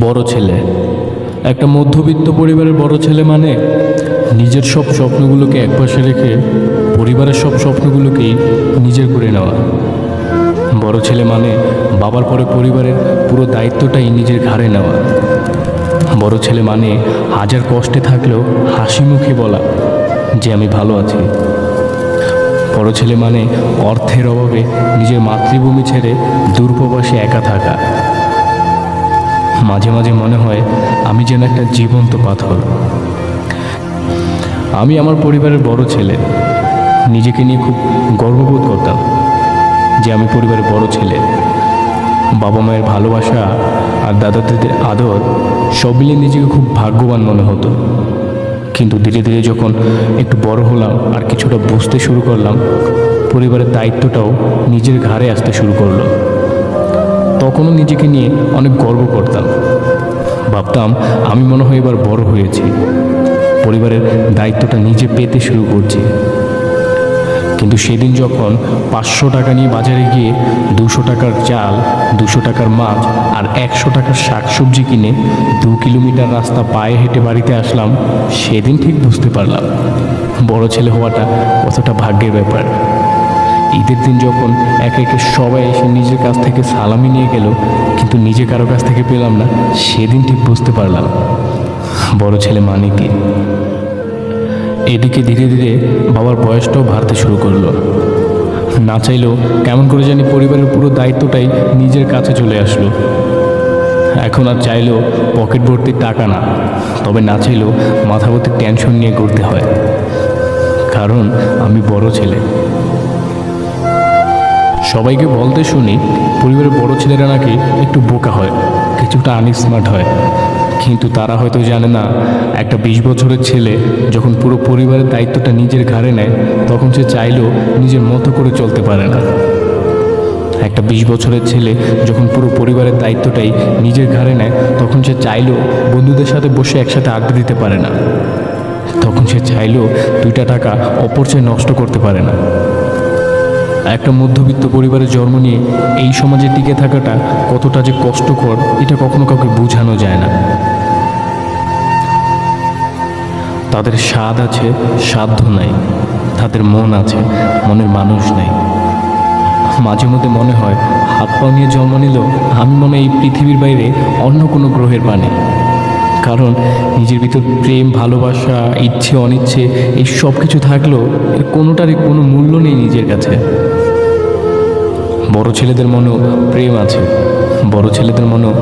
বড় ছেলে, একটা মধ্যবিত্ত পরিবারের বড় ছেলে মানে নিজের সব স্বপ্নগুলোকে একপাশে রেখে পরিবারের সব স্বপ্নগুলোকেই নিজের করে নেওয়া। বড় ছেলে মানে বাবার পরে পরিবারের পুরো দায়িত্বটাই নিজের ঘাড়ে নেওয়া। বড় ছেলে মানে হাজার কষ্টে থাকলেও হাসি মুখে বলা যে আমি ভালো আছি। বড় ছেলে মানে অর্থের অভাবে নিজের মাতৃভূমি ছেড়ে দূরপ্রবাসে একা থাকা। মাঝে মাঝে মনে হয় আমি যেন একটা জীবন্ত পাথর। আমি আমার পরিবারের বড় ছেলে, নিজেকে নিয়ে খুব গর্ববোধ করতাম যে আমি পরিবারের বড় ছেলে। বাবা মায়ের ভালোবাসা আর দাদা দিদির আদর সব মিলিয়ে নিজেকে খুব ভাগ্যবান মনে হতো। কিন্তু ধীরে ধীরে যখন একটু বড় হলাম আর কিছুটা বুঝতে শুরু করলাম, পরিবারের দায়িত্বটাও নিজের ঘাড়ে আসতে শুরু করলো। তখনও নিজেকে নিয়ে অনেক গর্ব করতাম, ভাবতাম আমি মনে হয় এবার বড় হয়েছি, পরিবারের দায়িত্বটা নিজে পেতে শুরু করছি। কিন্তু সেদিন যখন 500 টাকা নিয়ে বাজারে গিয়ে 200 টাকার চাল, 200 টাকার মাছ আর 100 টাকার শাকসবজি কিনে 2 কিলোমিটার রাস্তা পায়ে হেঁটে বাড়িতে আসলাম, সেদিন ঠিক বুঝতে পারলাম বড় ছেলে হওয়াটা কতটা ভাগ্যের ব্যাপার। ঈদের দিন যখন একে একে সবাই এসে নিজের কাছ থেকে সালামি নিয়ে গেল, কিন্তু নিজে কারো কাছ থেকে পেলাম না, সেদিন ঠিক বুঝতে পারলাম বড় ছেলে মানে কি। এদিকে ধীরে ধীরে বাবার বয়সটাও বাড়তে শুরু করলো। না চাইলেও কেমন করে জানি পরিবারের পুরো দায়িত্বটাই নিজের কাছে চলে আসলো। এখন আর চাইলেও পকেট ভর্তি টাকা না, তবে না চাইলেও মাথা ভর্তি টেনশন নিয়ে ঘুরতে হয়, কারণ আমি বড় ছেলে। সবাইকে বলতে শুনি পরিবারের বড় ছেলেরা নাকি একটু বোকা হয়, কিছুটা আনস্মার্ট হয়, কিন্তু তারা হয়তো জানে না একটা 20 বছরের ছেলে যখন পুরো পরিবারের দায়িত্বটা নিজের ঘাড়ে নেয়, তখন সে চাইলেও নিজের মতো করে চলতে পারে না। একটা 20 বছরের ছেলে যখন পুরো পরিবারের দায়িত্বটাই নিজের ঘাড়ে নেয়, তখন সে চাইলেও বন্ধুদের সাথে বসে একসাথে আড্ডা দিতে পারে না। তখন সে চাইলেও 2টা টাকা অপচয় নষ্ট করতে পারে না। একটা মধ্যবিত্ত পরিবারে জন্ম নিয়ে এই সমাজে টিকে থাকাটা কতটা যে কষ্টকর, এটা কখনো কাউকে বোঝানো যায় না। তাদের স্বাদ আছে, সাধ্য নাই, তাদের মন আছে, মনের মানুষ নাই। মাঝে মধ্যে মনে হয় হাত পা নিয়ে জন্ম নিলেও আমি মনে হয় এই পৃথিবীর বাইরে অন্য কোনো গ্রহের প্রাণী। কারণ নিজের ভিতর প্রেম, ভালোবাসা, ইচ্ছে অনিচ্ছে এই সব কিছু থাকলেও এর কোনোটারই কোনো মূল্য নেই নিজের কাছে। বড় ছেলেদের মনেও প্রেম আছে, বড় ছেলেদের মনেও